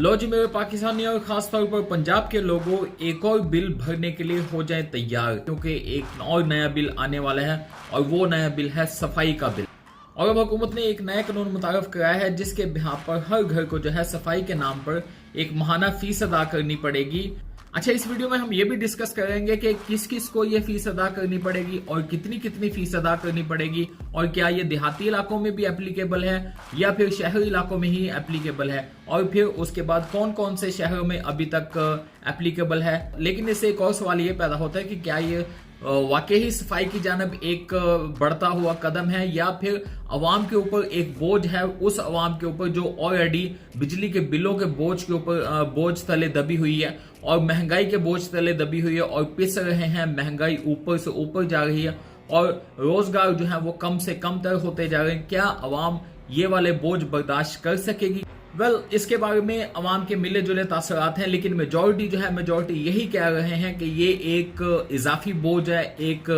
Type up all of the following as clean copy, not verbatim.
लो जी मेरे पाकिस्तानी और खास तौर पर पंजाब के लोगों, एक और बिल भरने के लिए हो जाए तैयार, क्योंकि एक और नया बिल आने वाला है और वो नया बिल है सफाई का बिल। और अब हुकूमत ने एक नया कानून मुतारफ कराया है जिसके बिहाफ पर हर घर को जो है सफाई के नाम पर एक माहाना फीस अदा करनी पड़ेगी। अच्छा, इस वीडियो में हम ये भी डिस्कस करेंगे कि किस किस को ये फीस अदा करनी पड़ेगी और कितनी कितनी फीस अदा करनी पड़ेगी, और क्या ये देहाती इलाकों में भी एप्लीकेबल है या फिर शहरी इलाकों में ही एप्लीकेबल है, और फिर उसके बाद कौन कौन से शहरों में अभी तक एप्लीकेबल है। लेकिन इससे एक और सवाल ये पैदा होता है कि क्या ये वाकई ही सफाई की जानब एक बढ़ता हुआ कदम है या फिर अवाम के ऊपर एक बोझ है, उस अवाम के ऊपर जो ऑलरेडी बिजली के बिलों के बोझ के ऊपर बोझ तले दबी हुई है और महंगाई के बोझ तले दबी हुई है और पिस रहे हैं। महंगाई ऊपर से ऊपर जा रही है और रोजगार जो है वो कम से कम तर होते जा रहे हैं। क्या अवाम ये वाले बोझ बर्दाश्त कर सकेगी? इसके बारे में अवाम के मिले जुले तासरात हैं, लेकिन मेजॉरिटी यही कह रहे हैं कि ये एक इजाफी बोझ है, एक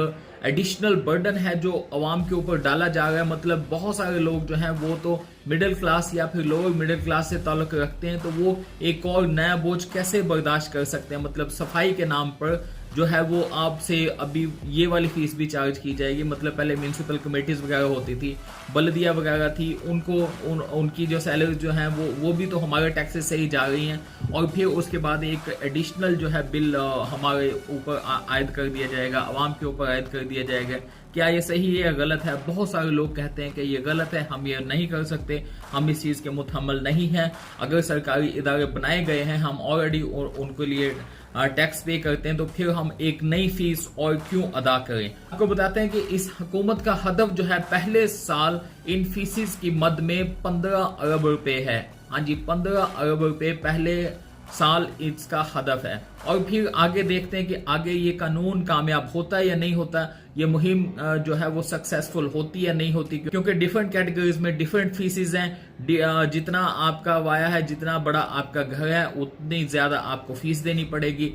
एडिशनल बर्डन है जो अवाम के ऊपर डाला जा रहा है। मतलब बहुत सारे लोग जो हैं वो तो मिडिल क्लास या फिर लोअर मिडिल क्लास से ताल्लुक रखते हैं, तो वो एक और नया बोझ कैसे बर्दाश्त कर सकते हैं। मतलब सफाई के नाम पर जो है वो आपसे अभी ये वाली फीस भी चार्ज की जाएगी। मतलब पहले म्यूनसिपल कमेटीज वगैरह होती थी, बल्दिया वगैरह थी, उनकी जो सैलरी जो है वो भी तो हमारे टैक्सेस से ही जा रही हैं, और फिर उसके बाद एक एडिशनल जो है बिल हमारे ऊपर आयद कर दिया जाएगा, अवाम के ऊपर आयद कर दिया जाएगा। क्या ये सही है या गलत है? बहुत सारे लोग कहते हैं कि ये गलत है, हम ये नहीं कर सकते, हम इस चीज के मुतहम्मल नहीं हैं। अगर सरकारी इदारे बनाए गए हैं, हम ऑलरेडी उनके लिए टैक्स पे करते हैं, तो फिर हम एक नई फीस और क्यों अदा करें। आपको बताते हैं कि इस हुकूमत का हदफ जो है पहले साल इन फीसिस की मद में 15 अरब रुपए है। हाँ जी, 15 अरब रुपए पहले साल इसका हदफ है। और फिर आगे देखते हैं कि आगे ये कानून कामयाब होता है या नहीं होता, ये मुहिम जो है वो सक्सेसफुल होती या नहीं होती, क्योंकि डिफरेंट कैटेगरीज में डिफरेंट फीसिस हैं। जितना आपका वाया है, जितना बड़ा आपका घर है, उतनी ज्यादा आपको फीस देनी पड़ेगी।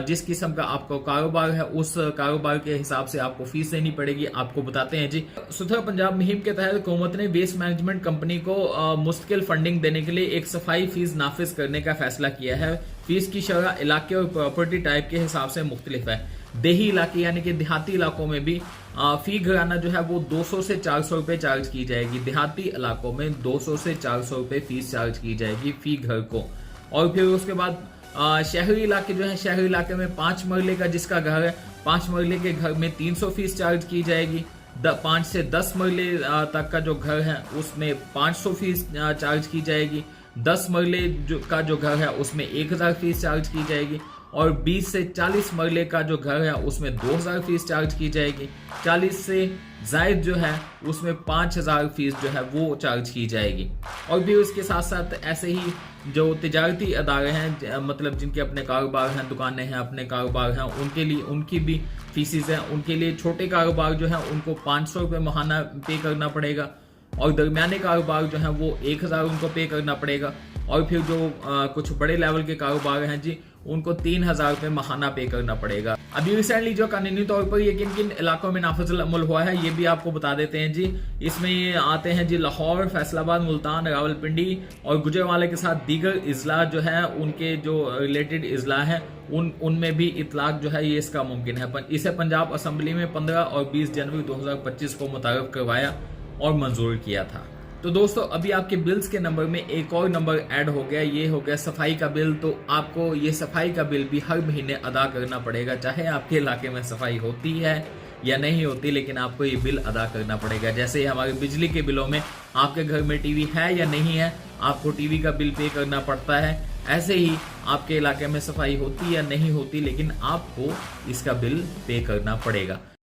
जिस किस्म का आपका कारोबार है उस कारोबार के हिसाब से आपको फीस देनी पड़ेगी। आपको बताते हैं जी, सुथरा पंजाब मुहिम के तहत हुकूमत ने वेस्ट मैनेजमेंट कंपनी को मुस्तकिल फंडिंग देने के लिए एक सफाई फीस नाफिज करने का फैसला किया है। फीस की शरह इलाके और प्रॉपर्टी टाइप के हिसाब से मुख्तलिफ है। देही इलाके यानी कि देहाती इलाकों में भी फी घराना जो है वो 200 से 400 रुपए चार्ज की जाएगी। देहाती इलाकों में 200 से 400 रुपए फीस चार्ज की जाएगी फी घर को। और फिर उसके बाद शहरी इलाके जो है, शहरी इलाके में 5 मरले का जिसका घर है, 5 मरले के घर में 300 फीस चार्ज की जाएगी। 5 से 10 मरले तक का जो घर है उसमें 500 फीस चार्ज की जाएगी। 10 मरले का जो घर है उसमें 1000 फीस चार्ज की जाएगी, और 20 से 40 मरले का जो घर है उसमें 2000 फीस चार्ज की जाएगी। 40 से जायद जो है उसमें 5000 फीस जो है वो चार्ज की जाएगी। और भी उसके साथ साथ ऐसे ही जो तिजारती अदारे हैं, मतलब जिनके अपने कारोबार हैं, दुकानें हैं, अपने कारोबार हैं, उनके लिए उनकी भी फीसिस हैं। उनके लिए छोटे कारोबार जो है उनको 500 रुपये माहाना पे करना पड़ेगा, और दरमियाने कारोबार जो है वो 1000 उनको पे करना पड़ेगा, और फिर जो कुछ बड़े लेवल के कारोबार हैं जी उनको 3000 रुपये माहाना पे करना पड़ेगा। अभी रिसेंटली जो कानूनी तौर पर ये किन किन इलाकों में नाफिज अमल हुआ है ये भी आपको बता देते हैं जी। इसमें ये आते हैं जी लाहौर, फैसलाबाद, मुल्तान, रावलपिंडी और गुजरांवाला के साथ दीगर इजला जो है, उनके जो रिलेटेड इजला है उनमें भी इतलाक जो है ये इसका मुमकिन है। इसे पंजाब असम्बली में 15 और 20 जनवरी 2025 को मुतारफ करवाया और मंजूर किया था। तो दोस्तों, अभी आपके बिल्स के नंबर में एक और नंबर ऐड हो गया, ये हो गया सफाई का बिल। तो आपको ये सफाई का बिल भी हर महीने अदा करना पड़ेगा, चाहे आपके इलाके में सफाई होती है या नहीं होती, लेकिन आपको ये बिल अदा करना पड़ेगा। जैसे ही हमारे बिजली के बिलों में आपके घर में टीवी है या नहीं है, आपको टीवी का बिल पे करना पड़ता है, ऐसे ही आपके इलाके में सफाई होती या नहीं होती, लेकिन आपको इसका बिल पे करना पड़ेगा।